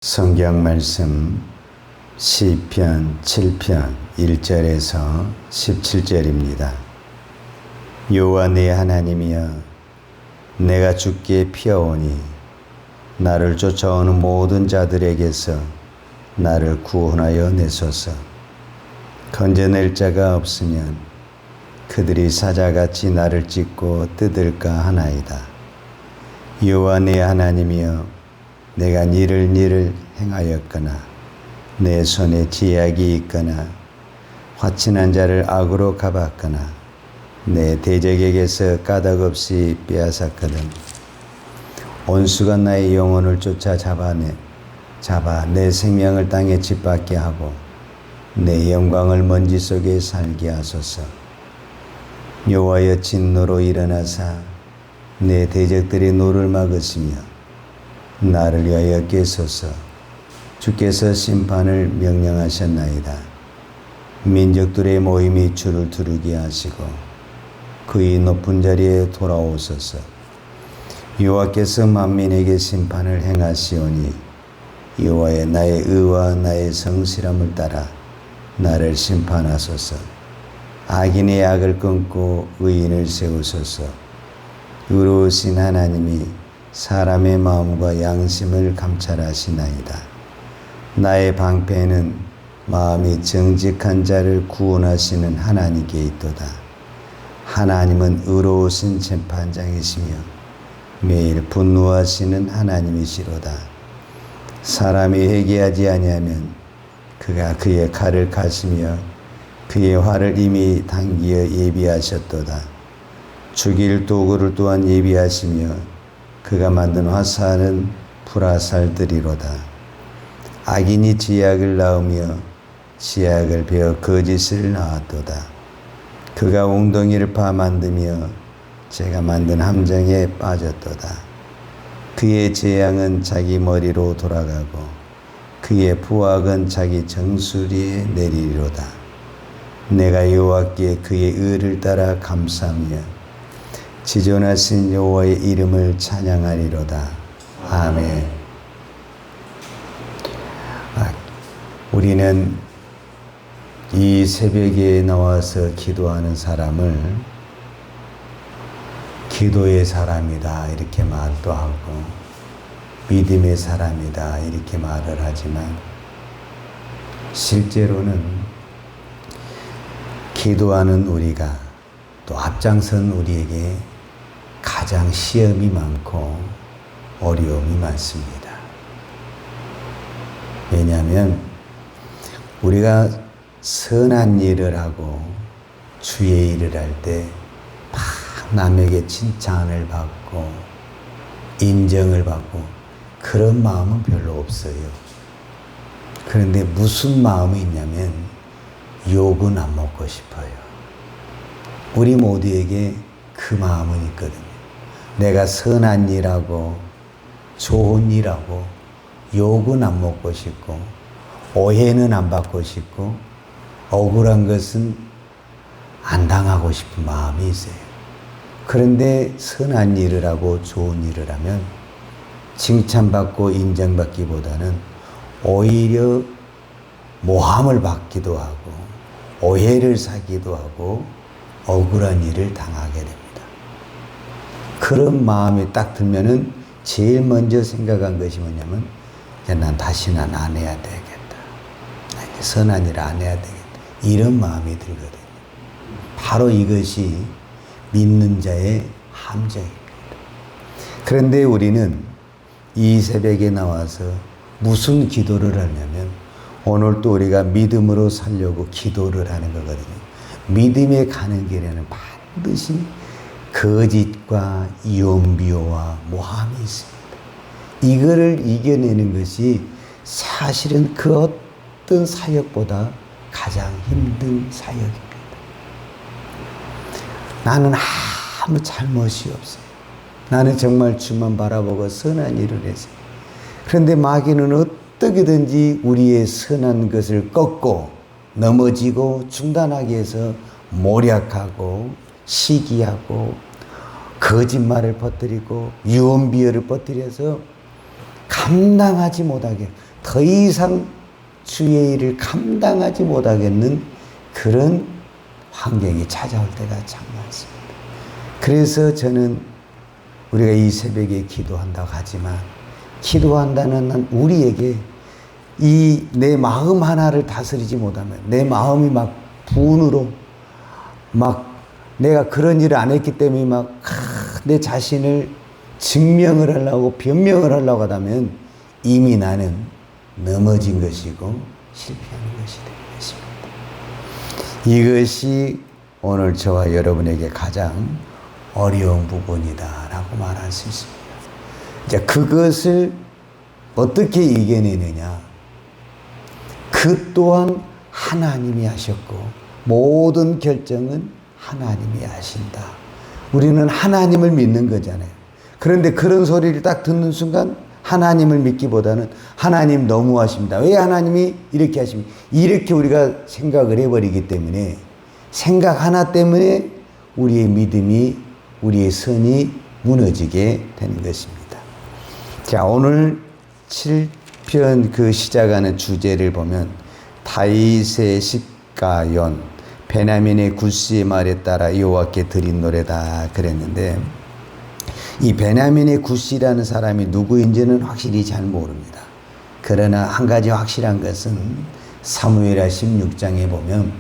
성경 말씀 시편 7편 1절에서 17절입니다. 여호와 내 하나님이여, 내가 주께 피하오니 나를 쫓아오는 모든 자들에게서 나를 구원하여 내소서. 건져낼 자가 없으면 그들이 사자같이 나를 찢고 뜯을까 하나이다. 여호와 내 하나님이여, 내가 니를 행하였거나 내 손에 지약이 있거나 화친한 자를 악으로 갚았거나 내 대적에게서 까닭없이 빼앗았거든. 온수가 나의 영혼을 쫓아 잡아 내 생명을 땅에 짓밟게 하고 내 영광을 먼지 속에 살게 하소서. 여호와여, 진노로 일어나사 내 대적들의 노를 막으시며 나를 위하여 깨소서. 주께서 심판을 명령하셨나이다. 민족들의 모임이 주를 두르게 하시고 그의 높은 자리에 돌아오소서. 여호와께서 만민에게 심판을 행하시오니 여호와여, 나의 의와 나의 성실함을 따라 나를 심판하소서. 악인의 악을 끊고 의인을 세우소서. 의로우신 하나님이 사람의 마음과 양심을 감찰하시나이다. 나의 방패는 마음이 정직한 자를 구원하시는 하나님께 있도다. 하나님은 의로우신 재판장이시며 매일 분노하시는 하나님이시로다. 사람이 회개하지 아니하면 그가 그의 칼을 가시며 그의 활을 이미 당기어 예비하셨도다. 죽일 도구를 또한 예비하시며 그가 만든 화살은 불화살들이로다. 악인이 지약을 낳으며 지약을 베어 거짓을 낳았도다. 그가 웅덩이를 파 만들며 제가 만든 함정에 빠졌도다. 그의 재앙은 자기 머리로 돌아가고 그의 부악은 자기 정수리에 내리리로다. 내가 여호와께 그의 의를 따라 감사하며 지존하신 여호와의 이름을 찬양하리로다. 아멘. 우리는 이 새벽에 나와서 기도하는 사람을 기도의 사람이다 이렇게 말도 하고 믿음의 사람이다 이렇게 말을 하지만 실제로는 기도하는 우리가 또 앞장선 우리에게 가장 시험이 많고 어려움이 많습니다. 왜냐하면 우리가 선한 일을 하고 주의 일을 할 때 막 남에게 칭찬을 받고 인정을 받고 그런 마음은 별로 없어요. 그런데 무슨 마음이 있냐면 욕은 안 먹고 싶어요. 우리 모두에게 그 마음은 있거든요. 내가 선한 일하고 좋은 일하고 욕은 안 먹고 싶고 오해는 안 받고 싶고 억울한 것은 안 당하고 싶은 마음이 있어요. 그런데 선한 일을 하고 좋은 일을 하면 칭찬받고 인정받기보다는 오히려 모함을 받기도 하고 오해를 사기도 하고 억울한 일을 당하게 됩니다. 그런 마음이 딱 들면은 제일 먼저 생각한 것이 뭐냐면 난 다시는 안 해야 되겠다. 선한 일 안 해야 되겠다. 이런 마음이 들거든요. 바로 이것이 믿는 자의 함정입니다. 그런데 우리는 이 새벽에 나와서 무슨 기도를 하냐면 오늘 또 우리가 믿음으로 살려고 기도를 하는 거거든요. 믿음에 가는 길에는 반드시 거짓과 연비와 모함이 있습니다. 이거를 이겨내는 것이 사실은 그 어떤 사역보다 가장 힘든 사역입니다. 나는 아무 잘못이 없어요. 나는 정말 주만 바라보고 선한 일을 했어요. 그런데 마귀는 어떻게든지 우리의 선한 것을 꺾고 넘어지고 중단하기 위해서 모략하고 시기하고 거짓말을 퍼뜨리고 유언비어를 퍼뜨려서 감당하지 못하게 더 이상 주의 일을 감당하지 못하겠는 그런 환경이 찾아올 때가 참 많습니다. 그래서 저는 우리가 이 새벽에 기도한다고 하지만 기도한다는 한 우리에게 이 내 마음 하나를 다스리지 못하면 내 마음이 막 분으로 막 내가 그런 일을 안 했기 때문에 막 내 자신을 증명을 하려고 변명을 하려고 하다면 이미 나는 넘어진 것이고 실패하는 것이 되는 것입니다. 이것이 오늘 저와 여러분에게 가장 어려운 부분이다라고 말할 수 있습니다. 이제 그것을 어떻게 이겨내느냐? 그 또한 하나님이 하셨고 모든 결정은 하나님이 하신다. 우리는 하나님을 믿는 거잖아요. 그런데 그런 소리를 딱 듣는 순간 하나님을 믿기보다는 하나님 너무하십니다. 왜 하나님이 이렇게 하십니까? 이렇게 우리가 생각을 해버리기 때문에 생각 하나 때문에 우리의 믿음이 우리의 선이 무너지게 되는 것입니다. 자, 오늘 7편 그 시작하는 주제를 보면 다윗의 시가연 베냐민의 구스의 말에 따라 여호와께 드린 노래다 그랬는데 이 베냐민의 구스라는 사람이 누구인지는 확실히 잘 모릅니다. 그러나 한 가지 확실한 것은 사무엘하 16장에 보면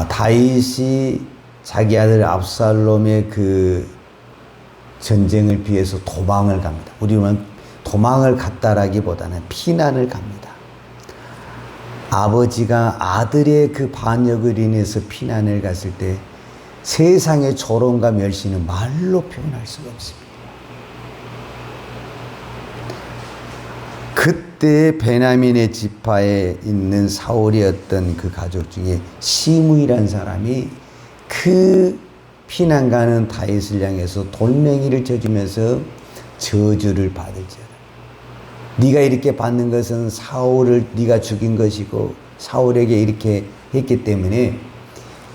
다윗이 자기 아들 압살롬의 그 전쟁을 피해서 도망을 갑니다. 우리는 도망을 갔다라기보다는 피난을 갑니다. 아버지가 아들의 그 반역을 인해서 피난을 갔을 때 세상의 조롱과 멸시는 말로 표현할 수가 없습니다. 그때 베냐민의 지파에 있는 사울의 어떤 그 가족 중에 시므이라는 사람이 그 피난 가는 다윗을 향해서 돌멩이를 쳐주면서 저주를 받을지어다. 네가 이렇게 받는 것은 사울을 네가 죽인 것이고 사울에게 이렇게 했기 때문에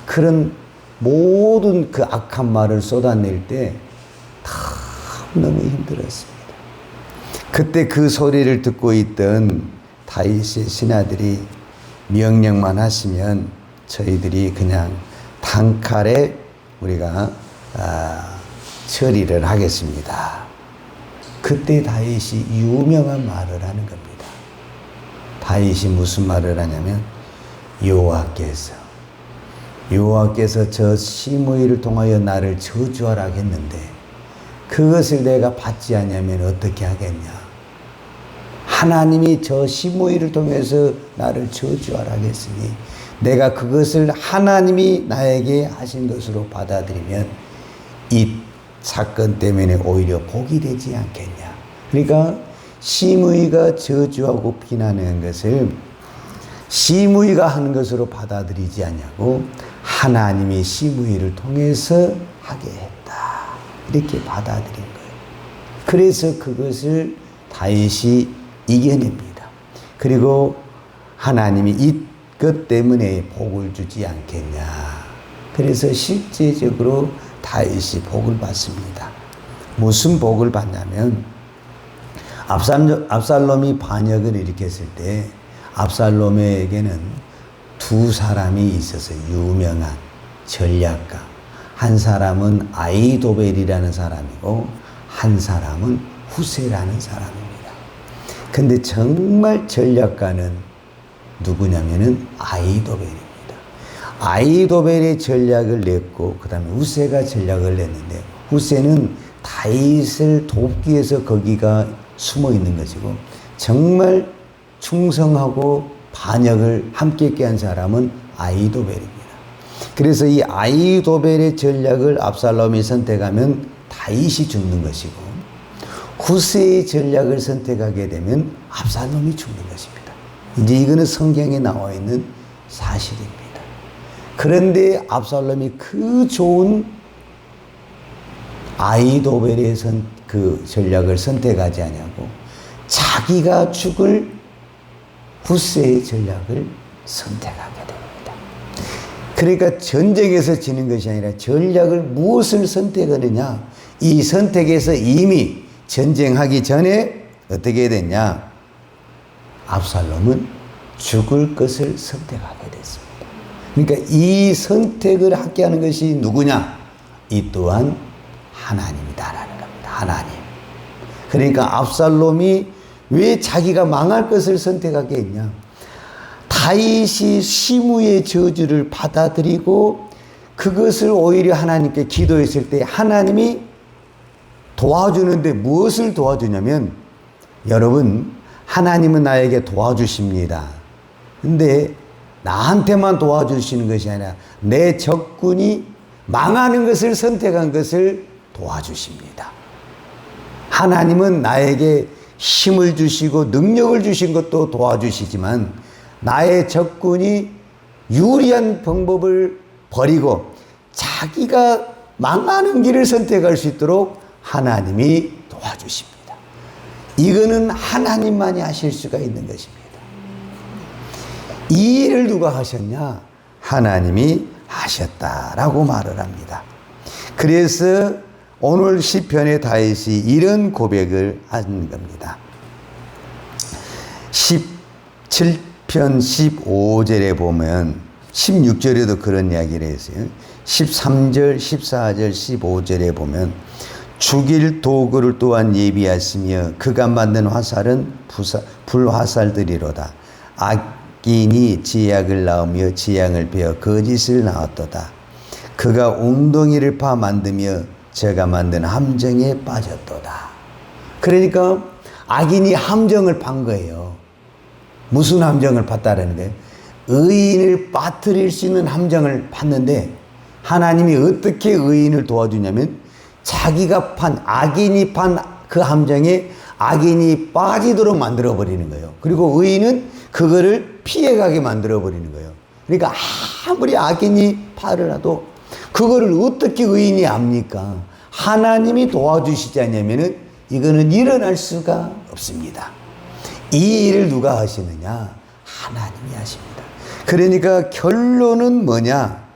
그런 모든 그 악한 말을 쏟아낼 때 너무 힘들었습니다. 그때 그 소리를 듣고 있던 다윗의 신하들이 명령만 하시면 저희들이 그냥 단칼에 우리가 처리를 하겠습니다. 그때 다윗이 유명한 말을 하는 겁니다. 다윗이 무슨 말을 하냐면 여호와께서 저 시므이를 통하여 나를 저주하라 했는데 그것을 내가 받지 않으면 어떻게 하겠냐? 하나님이 저 시므이를 통해서 나를 저주하라 했으니 내가 그것을 하나님이 나에게 하신 것으로 받아들이면 이 사건 때문에 오히려 복이 되지 않겠냐. 그러니까 시므이가 저주하고 비난하는 것을 시므이가 하는 것으로 받아들이지 않냐고 하나님이 시므이를 통해서 하게 했다. 이렇게 받아들인 거예요. 그래서 그것을 다윗이 이겨냅니다. 그리고 하나님이 이것 때문에 복을 주지 않겠냐. 그래서 실제적으로 다윗이 복을 받습니다. 무슨 복을 받냐면 압살롬이 반역을 일으켰을 때 압살롬에게는 두 사람이 있어서 유명한 전략가. 한 사람은 아히도벨이라는 사람이고 한 사람은 후세라는 사람입니다. 근데 정말 전략가는 누구냐면은 아히도벨입니다. 아히도벨의 전략을 냈고 그 다음에 후세가 전략을 냈는데 후세는 다윗을 돕기 위해서 거기가 숨어 있는 것이고 정말 충성하고 반역을 함께 있게 한 사람은 아히도벨입니다. 그래서 이 아히도벨의 전략을 압살롬이 선택하면 다윗이 죽는 것이고 후세의 전략을 선택하게 되면 압살롬이 죽는 것입니다. 이제 이거는 성경에 나와 있는 사실입니다. 그런데 압살롬이 그 좋은 아히도벨의 그 전략을 선택하지 않냐고 자기가 죽을 후세의 전략을 선택하게 됩니다. 그러니까 전쟁에서 지는 것이 아니라 전략을 무엇을 선택하느냐, 이 선택에서 이미 전쟁하기 전에 어떻게 됐냐, 압살롬은 죽을 것을 선택하게 됐습니다. 그러니까 이 선택을 하게 하는 것이 누구냐? 이 또한 하나님이다라는 겁니다. 하나님. 그러니까 압살롬이 왜 자기가 망할 것을 선택하게 했냐? 다윗이 시므의 저주를 받아들이고 그것을 오히려 하나님께 기도했을 때 하나님이 도와주는데 무엇을 도와주냐면, 여러분, 하나님은 나에게 도와주십니다. 근데 나한테만 도와주시는 것이 아니라 내 적군이 망하는 것을 선택한 것을 도와주십니다. 하나님은 나에게 힘을 주시고 능력을 주신 것도 도와주시지만 나의 적군이 유리한 방법을 버리고 자기가 망하는 길을 선택할 수 있도록 하나님이 도와주십니다. 이거는 하나님만이 하실 수가 있는 것입니다. 이 일을 누가 하셨냐? 하나님이 하셨다라고 말을 합니다. 그래서 오늘 시편의 다윗이 이런 고백을 하는 겁니다. 17편 15절에 보면 16절에도 그런 이야기를 했어요. 13절, 14절, 15절에 보면 죽일 도구를 또한 예비하시며 그가 만든 화살은 불화살들이로다. 악인이 지약을 낳으며 지향을 베어 거짓을 낳았도다. 그가 웅덩이를 파 만들며 제가 만든 함정에 빠졌도다. 그러니까 악인이 함정을 판 거예요. 무슨 함정을 팠다라는 거예요? 의인을 빠뜨릴 수 있는 함정을 팠는데 하나님이 어떻게 의인을 도와주냐면 자기가 판, 악인이 판 그 함정에 악인이 빠지도록 만들어 버리는 거예요. 그리고 의인은 그거를 피해가게 만들어 버리는 거예요. 그러니까 아무리 악인이 파를 하도 그거를 어떻게 의인이 압니까? 하나님이 도와주시지 않냐면은 이거는 일어날 수가 없습니다. 이 일을 누가 하시느냐? 하나님이 하십니다. 그러니까 결론은 뭐냐?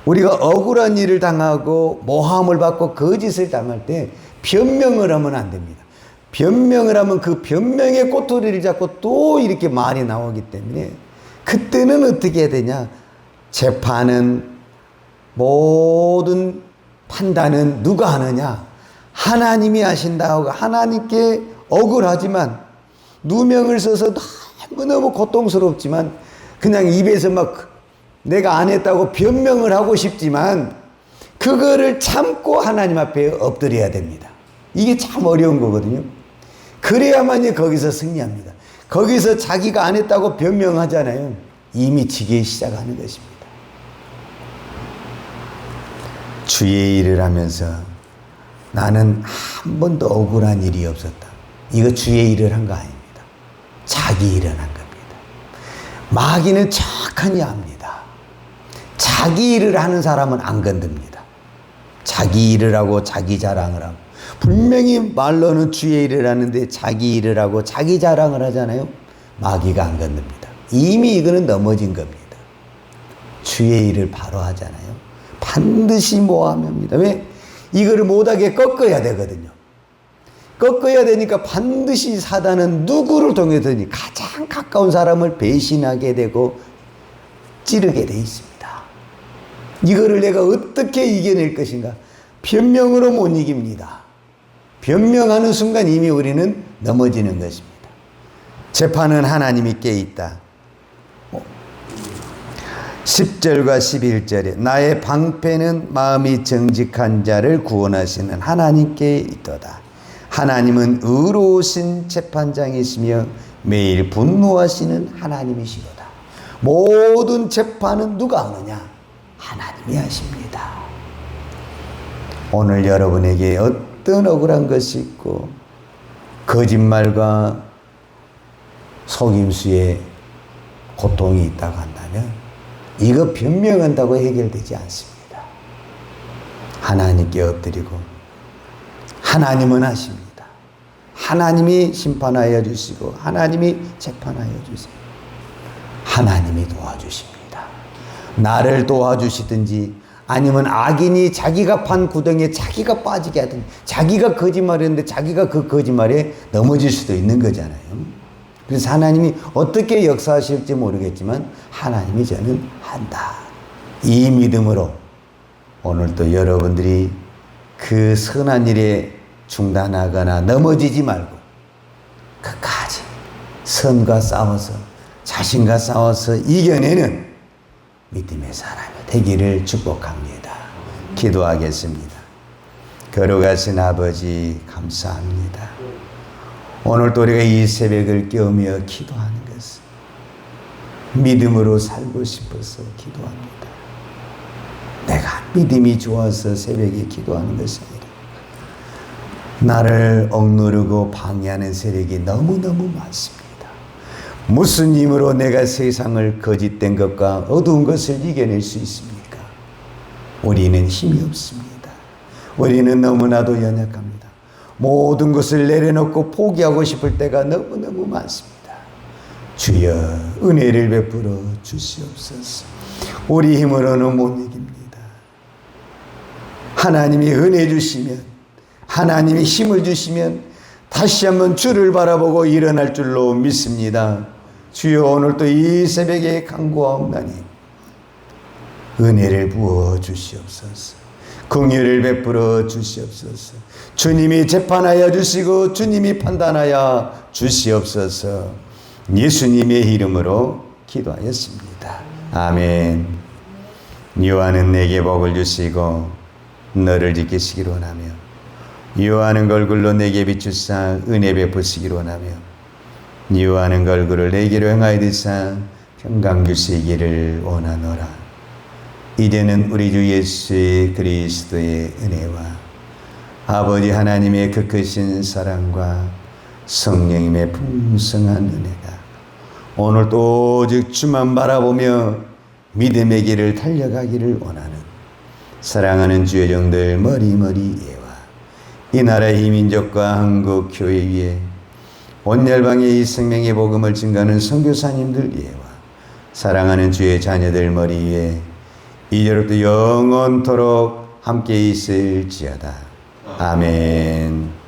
우리가 억울한 일을 당하고 모함을 받고 거짓을 당할 때 변명을 하면 안 됩니다. 변명을 하면 그 변명의 꼬투리를 잡고 또 이렇게 말이 나오기 때문에 그때는 어떻게 해야 되냐? 재판은 모든 판단은 누가 하느냐? 하나님이 하신다고. 하나님께 억울하지만 누명을 써서 너무너무 고통스럽지만 그냥 입에서 막 내가 안 했다고 변명을 하고 싶지만 그거를 참고 하나님 앞에 엎드려야 됩니다. 이게 참 어려운 거거든요. 그래야만이 거기서 승리합니다. 거기서 자기가 안 했다고 변명하잖아요. 이미 지기 시작하는 것입니다. 주의 일을 하면서 나는 한 번도 억울한 일이 없었다. 이거 주의 일을 한 거 아닙니다. 자기 일을 한 겁니다. 마귀는 착하니 압니다. 자기 일을 하는 사람은 안 건듭니다. 자기 일을 하고 자기 자랑을 하고 분명히 말로는 주의 일을 하는데 자기 일을 하고 자기 자랑을 하잖아요. 마귀가 안 건듭니다. 이미 이거는 넘어진 겁니다. 주의 일을 바로 하잖아요. 반드시 모함합니다. 왜? 이거를 못하게 꺾어야 되거든요. 꺾어야 되니까 반드시 사단은 누구를 통해서니 가장 가까운 사람을 배신하게 되고 찌르게 돼 있습니다. 이거를 내가 어떻게 이겨낼 것인가? 변명으로 못 이깁니다. 변명하는 순간 이미 우리는 넘어지는 것입니다. 재판은 하나님이 께 있다. 10절과 11절에 나의 방패는 마음이 정직한 자를 구원하시는 하나님께 있도다. 하나님은 의로우신 재판장이시며 매일 분노하시는 하나님이시도다. 모든 재판은 누가 하느냐? 하나님이 하십니다. 오늘 여러분에게 어떤 억울한 것이 있고 거짓말과 속임수에 고통이 있다고 한다면 이거 변명한다고 해결되지 않습니다. 하나님께 엎드리고 하나님은 하십니다. 하나님이 심판하여 주시고 하나님이 재판하여 주세요. 하나님이 도와주십니다. 나를 도와주시든지 아니면 악인이 자기가 판 구덩이에 자기가 빠지게 하든지 자기가 거짓말했는데 자기가 그 거짓말에 넘어질 수도 있는 거잖아요. 그래서 하나님이 어떻게 역사하실지 모르겠지만 하나님이 저는 한다. 이 믿음으로 오늘도 여러분들이 그 선한 일에 중단하거나 넘어지지 말고 끝까지 선과 싸워서 자신과 싸워서 이겨내는 믿음의 사람이 되기를 축복합니다. 기도하겠습니다. 거룩하신 아버지 감사합니다. 오늘도 우리가 이 새벽을 깨우며 기도하는 것은 믿음으로 살고 싶어서 기도합니다. 내가 믿음이 좋아서 새벽에 기도하는 것이 아니라 나를 억누르고 방해하는 세력이 너무너무 많습니다. 무슨 힘으로 내가 세상을 거짓된 것과 어두운 것을 이겨낼 수 있습니까? 우리는 힘이 없습니다. 우리는 너무나도 연약합니다. 모든 것을 내려놓고 포기하고 싶을 때가 너무너무 많습니다. 주여 은혜를 베풀어 주시옵소서. 우리 힘으로는 못 이깁니다. 하나님이 은혜 주시면, 하나님이 힘을 주시면 다시 한번 주를 바라보고 일어날 줄로 믿습니다. 주여 오늘도 이 새벽에 간구하옵나니 은혜를 부어 주시옵소서. 긍휼을 베풀어 주시옵소서. 주님이 재판하여 주시고 주님이 판단하여 주시옵소서. 예수님의 이름으로 기도하였습니다. 아멘. 여호와는 내게 복을 주시고 너를 지키시기를 원하며 여호와는 얼굴로 내게 비추사 은혜 베푸시기를 원하며 여호와는 얼굴을 내게로 향하여 드사 평강 주시기를 원하노라. 이제는 우리 주 예수 그리스도의 은혜와 아버지 하나님의 그 크신 사랑과 성령님의 풍성한 은혜가 오늘도 오직 주만 바라보며 믿음의 길을 달려가기를 원하는 사랑하는 주의 종들 머리머리 예와 이 나라의 민족과 한국 교회 위에 온 열방의 이 생명의 복음을 증거하는 선교사님들 예와 사랑하는 주의 자녀들 머리 위에 이제로부터 영원토록 함께 있을지어다. 아멘.